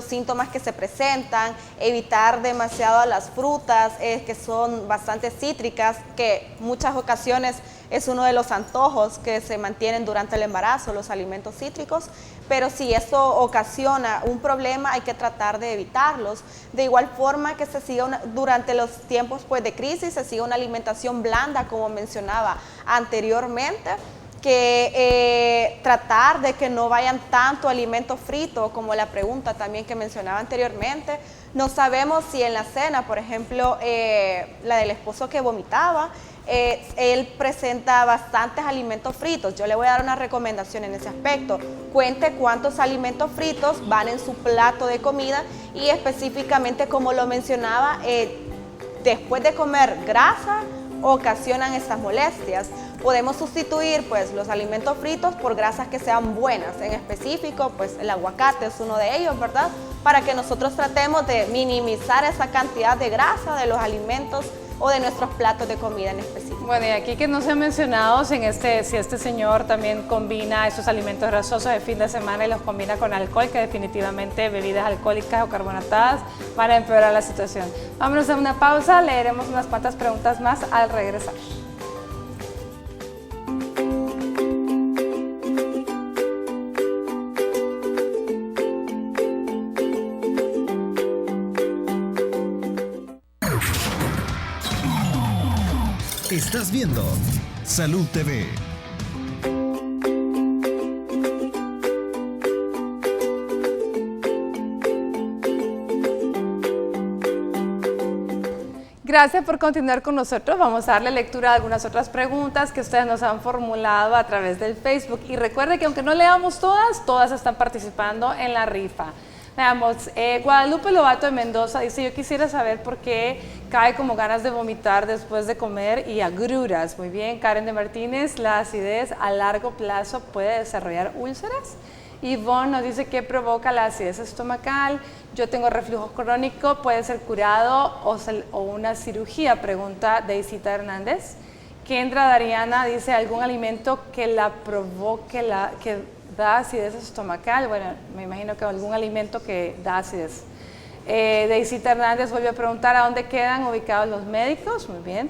síntomas que se presentan, evitar demasiado las frutas que son bastante cítricas, que muchas ocasiones es uno de los antojos que se mantienen durante el embarazo, los alimentos cítricos, pero si esto ocasiona un problema hay que tratar de evitarlos. De igual forma que se siga durante los tiempos pues, de crisis, se siga una alimentación blanda, como mencionaba anteriormente, que tratar de que no vayan tanto alimentos fritos, como la pregunta también que mencionaba anteriormente. No sabemos si en la cena, por ejemplo, la del esposo que vomitaba, él presenta bastantes alimentos fritos. Yo le voy a dar una recomendación en ese aspecto. Cuente cuántos alimentos fritos van en su plato de comida y específicamente, como lo mencionaba, después de comer grasa ocasionan estas molestias. Podemos sustituir pues los alimentos fritos por grasas que sean buenas, en específico pues el aguacate es uno de ellos, ¿verdad? Para que nosotros tratemos de minimizar esa cantidad de grasa de los alimentos o de nuestros platos de comida en específico. Bueno, y aquí que no se ha mencionado si este señor también combina esos alimentos grasosos de fin de semana y los combina con alcohol, que definitivamente bebidas alcohólicas o carbonatadas van a empeorar la situación. Vámonos a una pausa, leeremos unas cuantas preguntas más al regresar. Estás viendo Salud TV. Gracias por continuar con nosotros. Vamos a darle lectura a algunas otras preguntas que ustedes nos han formulado a través del Facebook. Y recuerde que aunque no leamos todas están participando en la rifa. Veamos, Guadalupe Lobato de Mendoza dice: yo quisiera saber por qué cae como ganas de vomitar después de comer y agruras. Muy bien. Karen de Martínez: la acidez a largo plazo puede desarrollar úlceras. Ivonne nos dice: ¿qué provoca la acidez estomacal? Yo tengo reflujo crónico, ¿puede ser curado o una cirugía? Pregunta Deisita Hernández. Kendra Dariana dice: ¿algún alimento que la provoque, que da acidez estomacal? Bueno, me imagino que algún alimento que da acidez. Deisita Hernández vuelve a preguntar: ¿a dónde quedan ubicados los médicos? Muy bien.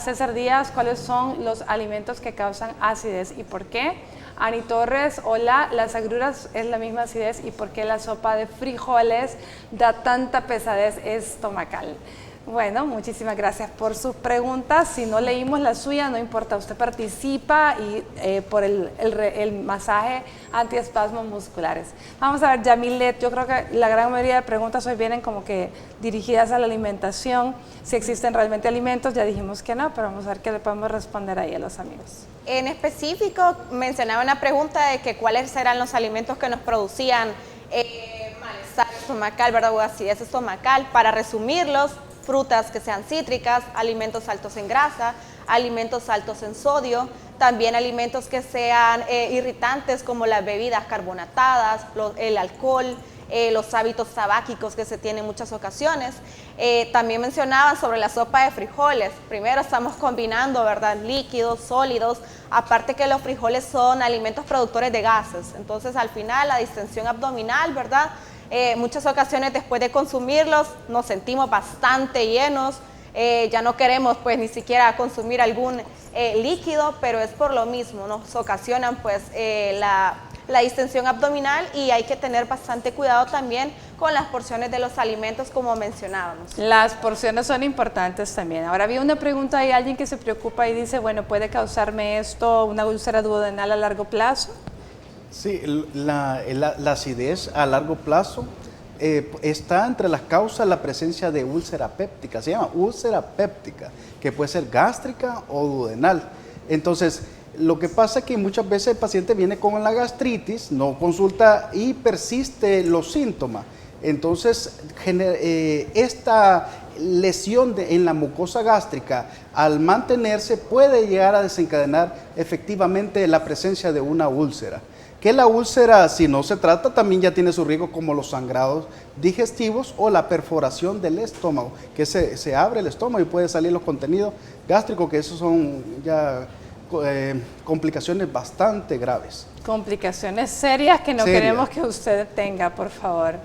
César Díaz: ¿cuáles son los alimentos que causan acidez y por qué? Ani Torres: hola, las agruras es la misma acidez y por qué la sopa de frijoles da tanta pesadez estomacal. Bueno, muchísimas gracias por sus preguntas. Si no leímos la suya, no importa, usted participa y por el masaje antiespasmos musculares. Vamos a ver, Yamilet, yo creo que la gran mayoría de preguntas hoy vienen como que dirigidas a la alimentación. Si existen realmente alimentos, ya dijimos que no, pero vamos a ver qué le podemos responder ahí a los amigos. En específico, mencionaba una pregunta de que cuáles eran los alimentos que nos producían malestar estomacal, ¿verdad? O acidez estomacal. Para resumirlos: frutas que sean cítricas, alimentos altos en grasa, alimentos altos en sodio, también alimentos que sean irritantes como las bebidas carbonatadas, el alcohol, los hábitos tabáquicos que se tienen en muchas ocasiones. También mencionaban sobre la sopa de frijoles. Primero estamos combinando, ¿verdad?, líquidos, sólidos, aparte que los frijoles son alimentos productores de gases. Entonces al final la distensión abdominal, ¿verdad?, muchas ocasiones después de consumirlos nos sentimos bastante llenos, ya no queremos pues ni siquiera consumir algún líquido, pero es por lo mismo, nos ocasionan pues la distensión abdominal y hay que tener bastante cuidado también con las porciones de los alimentos, como mencionábamos. Las porciones son importantes también. Ahora había una pregunta, hay alguien que se preocupa y dice: bueno, ¿puede causarme esto una úlcera duodenal a largo plazo? Sí, la acidez a largo plazo está entre las causas la presencia de úlcera péptica, se llama úlcera péptica, que puede ser gástrica o duodenal. Entonces, lo que pasa es que muchas veces el paciente viene con la gastritis, no consulta y persiste los síntomas. Entonces, esta lesión en la mucosa gástrica, al mantenerse, puede llegar a desencadenar efectivamente la presencia de una úlcera. que la úlcera, si no se trata, también ya tiene su riesgo, como los sangrados digestivos o la perforación del estómago, que se abre el estómago y puede salir los contenidos gástricos, que esos son ya complicaciones bastante graves. Complicaciones serias que no queremos que usted tenga, por favor.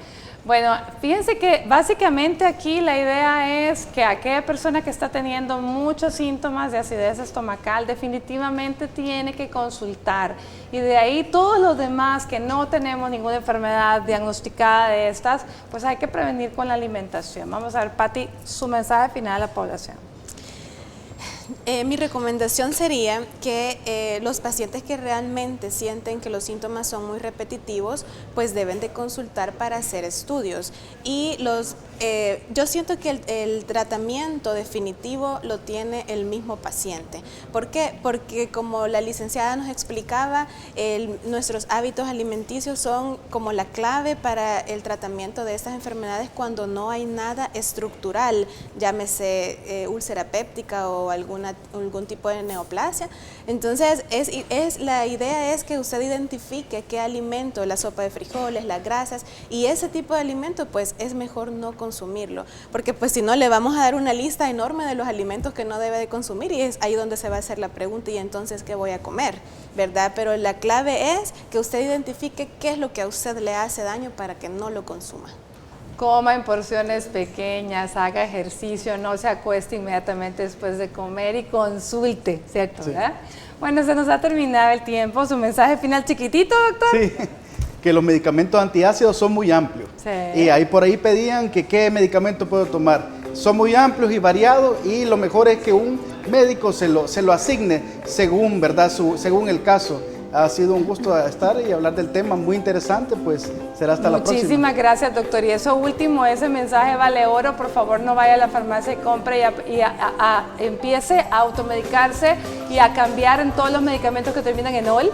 Bueno, fíjense que básicamente aquí la idea es que aquella persona que está teniendo muchos síntomas de acidez estomacal definitivamente tiene que consultar, y de ahí todos los demás que no tenemos ninguna enfermedad diagnosticada de estas, pues hay que prevenir con la alimentación. Vamos a ver, Pati, su mensaje final a la población. Mi recomendación sería que los pacientes que realmente sienten que los síntomas son muy repetitivos, pues deben de consultar para hacer estudios. Y yo siento que el tratamiento definitivo lo tiene el mismo paciente. ¿Por qué? Porque como la licenciada nos explicaba, nuestros hábitos alimenticios son como la clave para el tratamiento de estas enfermedades cuando no hay nada estructural, llámese úlcera péptica o algún tipo de neoplasia. Entonces, la idea es que usted identifique qué alimento, la sopa de frijoles, las grasas, y ese tipo de alimento, pues es mejor no consumirlo, porque pues si no le vamos a dar una lista enorme de los alimentos que no debe de consumir, y es ahí donde se va a hacer la pregunta, y entonces ¿qué voy a comer? ¿Verdad? Pero la clave es que usted identifique qué es lo que a usted le hace daño para que no lo consuma. Coma en porciones pequeñas, haga ejercicio, no se acueste inmediatamente después de comer y consulte, ¿cierto? Sí. ¿Verdad? Bueno, se nos ha terminado el tiempo. ¿Su mensaje final chiquitito, doctor? Sí, que los medicamentos antiácidos son muy amplios. Sí. Y ahí por ahí pedían que qué medicamento puedo tomar. Son muy amplios y variados, y lo mejor es que un médico se lo asigne según, ¿verdad? Según el caso. Ha sido un gusto estar y hablar del tema, muy interesante, pues será hasta la próxima. Muchísimas gracias, doctor. Y eso último, ese mensaje vale oro. Por favor, no vaya a la farmacia y compre y empiece a automedicarse y a cambiar en todos los medicamentos que terminan en ol,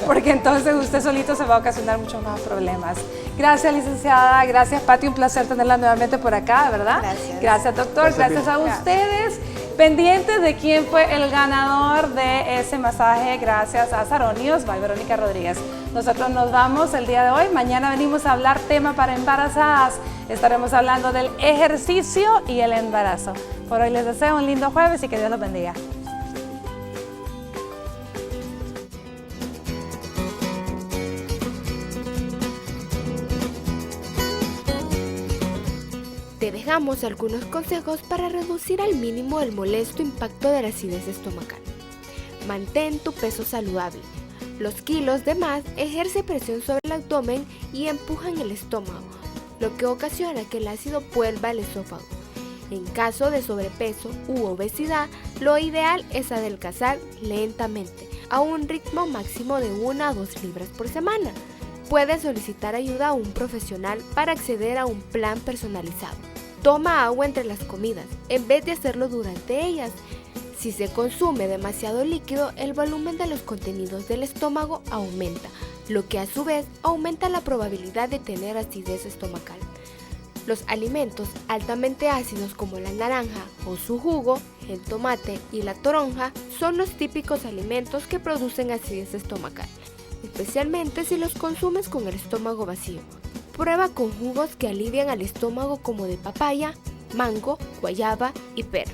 porque entonces usted solito se va a ocasionar muchos más problemas. Gracias, licenciada. Gracias, Pati. Un placer tenerla nuevamente por acá, ¿verdad? Gracias. Gracias, doctor. Gracias a ustedes. Pendientes de quién fue el ganador de ese masaje, gracias a Saronios, by Verónica Rodríguez. Nosotros nos vamos el día de hoy. Mañana venimos a hablar tema para embarazadas. Estaremos hablando del ejercicio y el embarazo. Por hoy les deseo un lindo jueves y que Dios los bendiga. Te dejamos algunos consejos para reducir al mínimo el molesto impacto de la acidez estomacal. Mantén tu peso saludable. Los kilos de más ejercen presión sobre el abdomen y empujan el estómago, lo que ocasiona que el ácido vuelva al esófago. En caso de sobrepeso u obesidad, lo ideal es adelgazar lentamente, a un ritmo máximo de 1 a 2 libras por semana. Puedes solicitar ayuda a un profesional para acceder a un plan personalizado. Toma agua entre las comidas, en vez de hacerlo durante ellas. Si se consume demasiado líquido, el volumen de los contenidos del estómago aumenta, lo que a su vez aumenta la probabilidad de tener acidez estomacal. Los alimentos altamente ácidos como la naranja o su jugo, el tomate y la toronja son los típicos alimentos que producen acidez estomacal, especialmente si los consumes con el estómago vacío. Prueba con jugos que alivian al estómago como de papaya, mango, guayaba y pera.